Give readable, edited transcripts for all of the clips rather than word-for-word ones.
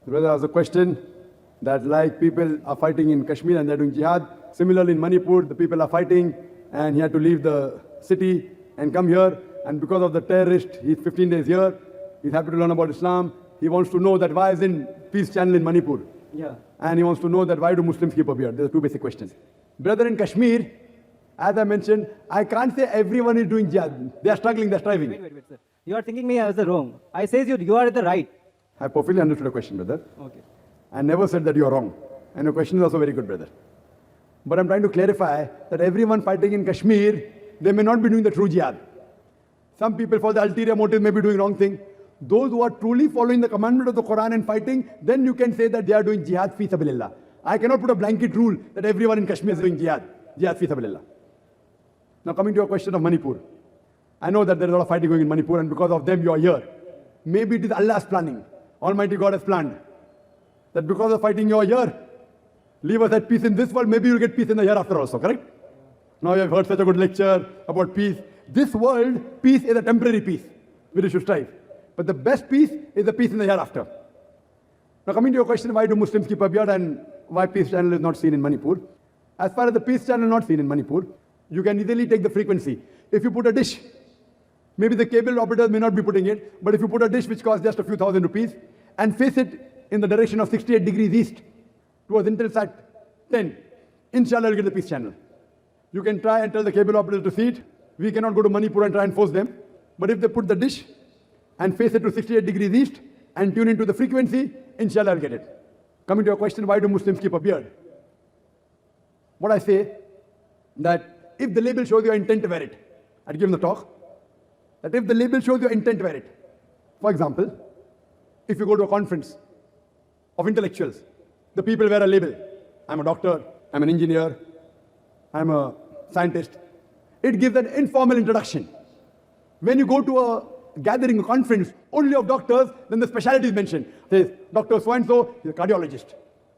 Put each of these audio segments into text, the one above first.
The brother asked a question that like people are fighting in Kashmir and they're doing jihad. Similarly in Manipur, the people are fighting and he had to leave the city and come here. And because of the terrorist, he's 15 days here. He's happy to learn about Islam. He wants to know that why is in Peace Channel in Manipur. Yeah. And he wants to know that why do Muslims keep a beard? There are two basic questions. Brother, in Kashmir, as I mentioned, I can't say everyone is doing jihad. They are struggling, they're striving. Wait, sir. You are thinking me as the wrong. I says you are at the right. I perfectly understood your question, brother. Okay. I never said that you are wrong. And your question is also very good, brother. But I'm trying to clarify that everyone fighting in Kashmir, they may not be doing the true jihad. Some people for the ulterior motive may be doing wrong thing. Those who are truly following the commandment of the Quran and fighting, then you can say that they are doing jihad fi sabilillah. I cannot put a blanket rule that everyone in Kashmir is doing jihad fi sabilillah. Now coming to your question of Manipur. I know that there is a lot of fighting going in Manipur and because of them you are here. Maybe it is Allah's planning. Almighty God has planned that because of fighting you are here. Leave us at peace in this world, maybe you'll get peace in the hereafter also, correct? Now you have heard such a good lecture about peace. This world, peace is a temporary peace, which you should strive. But the best peace is the peace in the hereafter. Now coming to your question, why do Muslims keep a beard and why Peace Channel is not seen in Manipur? As far as the Peace Channel is not seen in Manipur, you can easily take the frequency. If you put a dish, maybe the cable operators may not be putting it, but if you put a dish which costs just a few thousand rupees and face it in the direction of 68 degrees east towards Intelsat 10, inshallah you'll get the Peace Channel. You can try and tell the cable operator to see it. We cannot go to Manipur and try and force them. But if they put the dish and face it to 68 degrees east and tune into the frequency, inshallah I'll get it. Coming to your question, why do Muslims keep a beard? What I say, that if the label shows your intent to wear it, I'd give them the talk, that if the label shows your intent to wear it, for example, if you go to a conference of intellectuals, the people wear a label. I'm a doctor, I'm an engineer, I'm a scientist. It gives an informal introduction. When you go to a gathering, a conference, only of doctors, then the specialty is mentioned. Says, Dr. So-and-so, he's a cardiologist,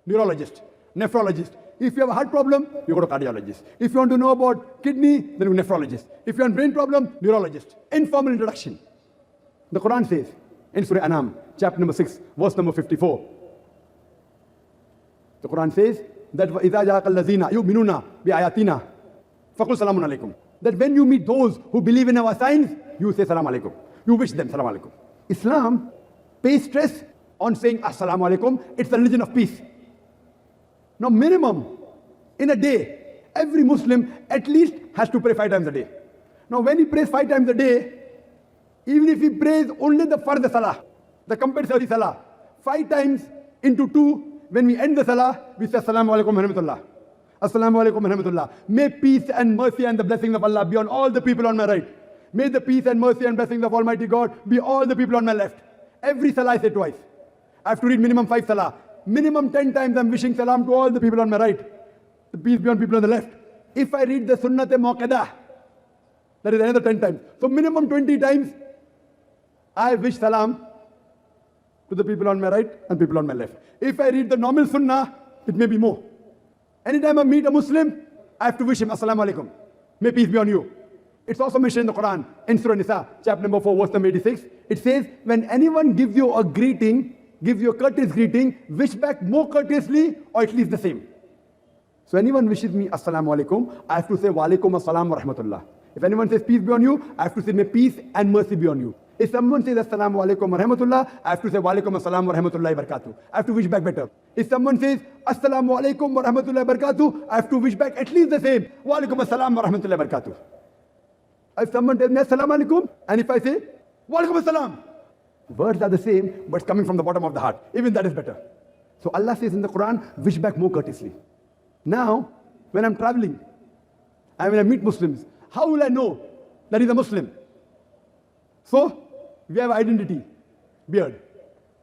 neurologist, nephrologist. If you have a heart problem, you go to cardiologist. If you want to know about kidney, then you go to nephrologist. If you have brain problem, neurologist. Informal introduction. The Quran says, in Surah Anam, chapter number 6, verse number 54. The Quran says that إِذَا جَاءَكَ الَّذِينَ يُؤْمِنُونَ بِآيَاتِنَا فَقُلْ سَلَامٌ عَلَيْكُمْ. That when you meet those who believe in our signs, you say salam alaikum. You wish them salam alaikum. Islam pays stress on saying assalamu alaikum. It's the religion of peace. Now minimum, in a day, every Muslim at least has to pray 5 times a day. Now when he prays 5 times a day, even if he prays only the fard salah, the compulsory salah, 5 times into 2, when we end the salah, we say assalamu alaikum wa rahmatullah. Assalamu alaikum wa rahmatullah. May peace and mercy and the blessings of Allah be on all the people on my right. May the peace and mercy and blessings of Almighty God be all the people on my left. Every salah I say twice. I have to read minimum 5 salah. Minimum 10 times I'm wishing salam to all the people on my right. The peace be on people on the left. If I read the sunnat-e-muqadah, that is another 10 times. So minimum 20 times I wish salam to the people on my right and people on my left. If I read the normal sunnah, it may be more. Anytime I meet a Muslim, I have to wish him assalamu alaikum. May peace be on you. It's also mentioned in the Quran, in Surah Nisa, chapter number 4, verse number 86. It says, when anyone gives you a greeting, gives you a courteous greeting, wish back more courteously or at least the same. So anyone wishes me assalamu alaikum, I have to say wa alaikum assalam wa rahmatullah. If anyone says peace be on you, I have to say may peace and mercy be on you. If someone says assalamu alaikum wa rahmatullah, I have to say wa alaikum assalam wa rahmatullahi wa barakatuh. I have to wish back better. If someone says assalamu alaikum wa rahmatullahi wa barakatuh, I have to wish back at least the same. Wa alaikum assalam wa rahmatullahi wa barakatuh. If someone tells me assalamu alaikum, and if I say wa alaikum assalam, words are the same, but it's coming from the bottom of the heart. Even that is better. So Allah says in the Quran, wish back more courteously. Now, when I'm traveling, and when I meet Muslims, how will I know that he's a Muslim? So, we have identity, beard.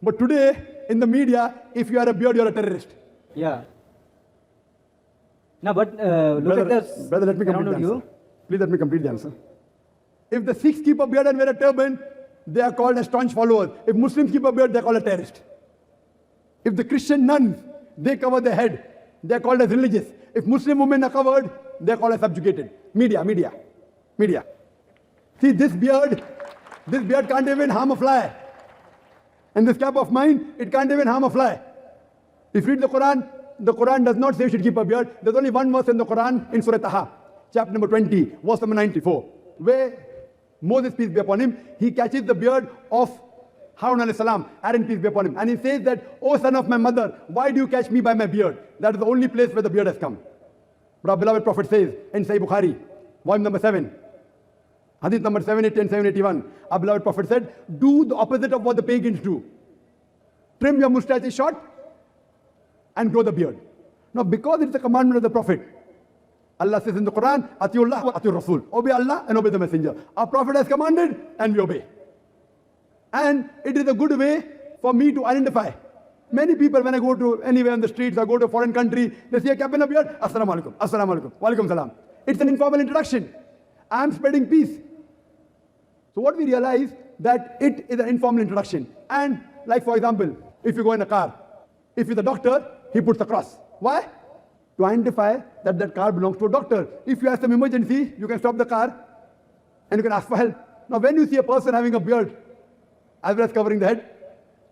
But today, in the media, if you are a beard, you're a terrorist. Yeah. Now, but look at this. Brother, let me complete the answer. Please let me complete the answer. If the Sikhs keep a beard and wear a turban, they are called as staunch followers. If Muslims keep a beard, they are called a terrorist. If the Christian nuns, they cover their head, they are called as religious. If Muslim women are covered, they are called as subjugated. Media. See, this beard can't even harm a fly. And this cap of mine, it can't even harm a fly. If you read the Quran does not say you should keep a beard. There's only one verse in the Quran in Surah Taha, chapter number 20, verse number 94, where Moses, peace be upon him, he catches the beard of Harun alayhi salam, Aaron, peace be upon him. And he says that, "O son of my mother, why do you catch me by my beard?" That is the only place where the beard has come. But our beloved Prophet says in Sahih Bukhari, volume number 7, hadith number 780 and 781, our beloved Prophet said, "Do the opposite of what the pagans do. Trim your mustache short and grow the beard." Now, because it's a commandment of the Prophet, Allah says in the Quran, "Atiullah wa atiur Rasul." Obey Allah and obey the Messenger. Our Prophet has commanded and we obey. And it is a good way for me to identify. Many people, when I go to anywhere on the streets, I go to a foreign country, they see a cap and a beard, "Assalamu alaikum, assalamu alaikum, wa alaikum salam." It's an informal introduction. I am spreading peace. So what we realize that it is an informal introduction. And like for example, if you go in a car, if you're the doctor, he puts a cross. Why? To identify that that car belongs to a doctor. If you have some emergency, you can stop the car and you can ask for help. Now when you see a person having a beard, as well as covering the head,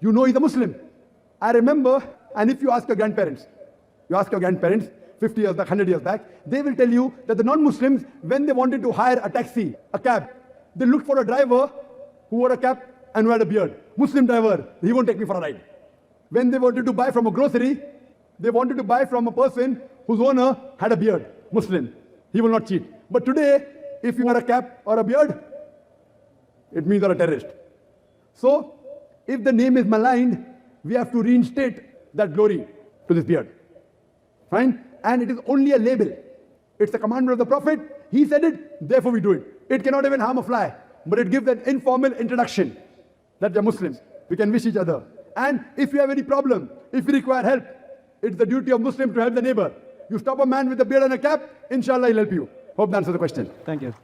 you know he's a Muslim. I remember, and if you ask your grandparents, 50 years back, 100 years back, they will tell you that the non-Muslims, when they wanted to hire a taxi, a cab, they looked for a driver who wore a cap and who had a beard. Muslim driver, he won't take me for a ride. When they wanted to buy from a grocery, they wanted to buy from a person whose owner had a beard, Muslim. He will not cheat. But today, if you wear a cap or a beard, it means you're a terrorist. So, if the name is maligned, we have to reinstate that glory to this beard. Fine? And it is only a label. It's a commandment of the Prophet. He said it, therefore we do it. It cannot even harm a fly, but it gives an informal introduction that we are Muslims. We can wish each other. And if you have any problem, if you require help, it's the duty of Muslim to help the neighbor. You stop a man with a beard and a cap, inshallah he'll help you. Hope that answers the question. Thank you.